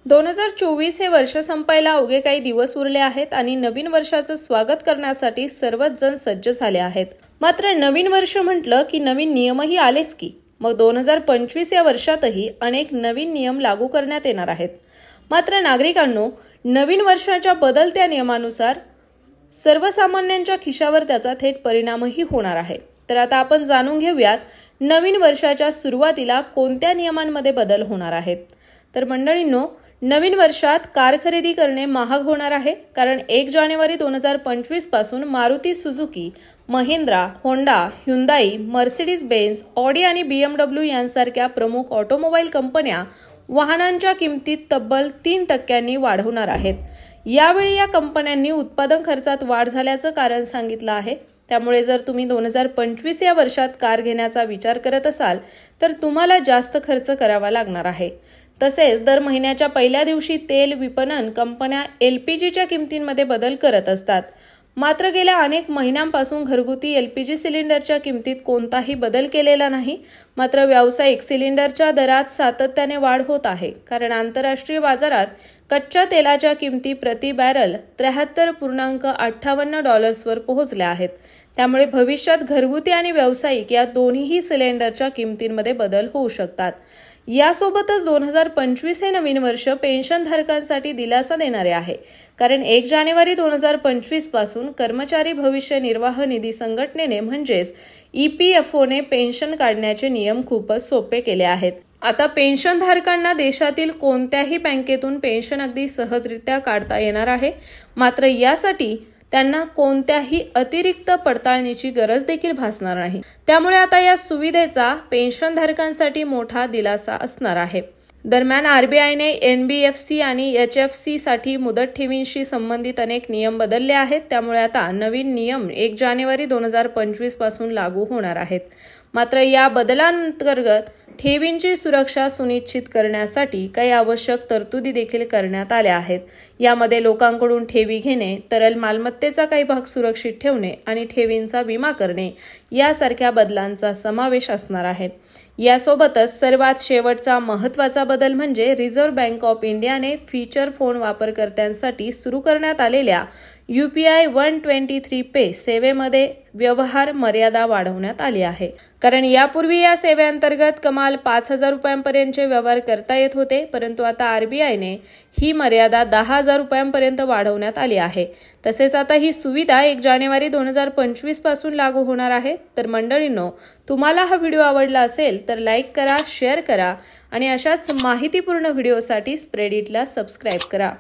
2024 हे वर्ष संपायला अवघे काही दिवस उरले आहेत आणि नवीन वर्षाचं स्वागत करण्यासाठी सर्वच जण सज्ज झाले आहेत। मात्र नवीन वर्ष म्हटलं की नवीन नियमही आलेच की मग 2025 या वर्षातही अनेक नवीन नियम लागू करण्यात येणार आहेत। मात्र नागरिकांनो, नवीन वर्षाच्या बदलत्या नियमानुसार सर्वसामान्यांच्या खिशावर त्याचा थेट परिणामही होणार आहे। तर आता आपण जाणून घेऊयात नवीन वर्षाच्या सुरुवातीला कोणत्या नियमांमध्ये बदल होणार आहेत। तर मंडळींनो, नवीन वर्षात कार खरेदी करणे महाग होणार आहे, कारण 1 जानेवारी 2025 पासून Maruti Suzuki, Mahindra, Honda, Hyundai, Mercedes Benz, Audi आणि BMW यांसारख्या प्रमुख ऑटोमोबाईल कंपन्या वाहनांच्या किमतीत तब्बल 3% वाढवणार आहेत। यावेळी या कंपन्यांनी उत्पादन खर्चात वाढ झाल्याचं कारण सांगितलं आहे। त्यामुळे जर तुम्ही 2025 या वर्षात कार घेण्याचा विचार करत असाल तर तुम्हाला जास्त खर्च करावा लागणार आहे। तसेच दर महिन्याच्या पहिल्या दिवशी तेल विपणन कंपन्या LPGच्या किमतींमध्ये बदल करत असतात। मात्र गेल्या अनेक महिन्यांपासून घरगुती LPG सिलेंडरच्या किमतीत कोणताही बदल केलेला नाही। मात्र व्यावसायिक सिलेंडरच्या दरात सातत्याने वाढ होत आहे, कारण आंतरराष्ट्रीय बाजारात कच्च्या तेलाच्या किमती प्रति बॅरल $73.58वर पोहोचल्या आहेत। त्यामुळे भविष्यात घरगुती आणि व्यावसायिक या दोन्हीही सिलेंडरच्या किमतींमध्ये बदल होऊ शकतात। यासोबतच 2025 हे नवीन वर्ष पेन्शनधारकांसाठी दिलासा देणारे आहे, कारण 1 जानेवारी 2025 पासून कर्मचारी भविष्य निर्वाह निधी संघटनेने म्हणजेच EPFOने पेन्शन काढण्याचे नियम खूपच सोपे केले आहेत। आता पेन्शनधारकांना देशातील कोणत्याही बँकेतून पेन्शन अगदी सहजरित्या काढता येणार आहे। मात्र यासाठी त्यांना कोणत्याही अतिरिक्त पडताळणीची गरज देखील भासणार नाही। त्यामुळे आता या सुविधेचा पेन्शनधारकांसाठी मोठा दिलासा असणार आहे। दरम्यान RBIने NBFC आणि HFC साठी मुदत ठेवींशी संबंधित अनेक नियम बदलले आहेत। त्यामुळे आता नवीन नियम 1 जानेवारी 2025 पासून लागू होणार आहेत। मात्र या बदलांतर्गत ठेवींची सुरक्षा सुनिश्चित करण्यासाठी काही आवश्यक तरतुदी देखील करण्यात आल्या आहेत। यामध्ये लोकांकडून ठेवी घेणे, तरल मालमत्तेचा काही भाग सुरक्षित ठेवणे आणि ठेवींचा विमा करणे यासारख्या बदलांचा समावेश असणार आहे। यासोबतच सर्वात शेवटचा महत्त्वाचा बदल म्हणजे रिझर्व्ह बँक ऑफ इंडियाने फीचर फोन वापरकर्त्यांसाठी सुरू करण्यात आलेल्या UPI 123 पे सेवेमध्ये व्यवहार मर्यादा वाढवण्यात आली आहे। कारण यापूर्वी या सेवेअंतर्गत कमाल 5,000 रुपयांपर्यंतचे व्यवहार करता येत होते, परंतु आता RBIने ही मर्यादा 10,000 रुपयांपर्यंत वाढवण्यात आली आहे। तसेच आता ही सुविधा 1 जानेवारी 2025 पासून लागू होणार आहे। तर मंडळींनो, तुम्हाला हा व्हिडिओ आवडला असेल तर लाईक करा, शेअर करा आणि अशाच माहितीपूर्ण व्हिडिओसाठी स्प्रेड इटला सबस्क्राईब करा।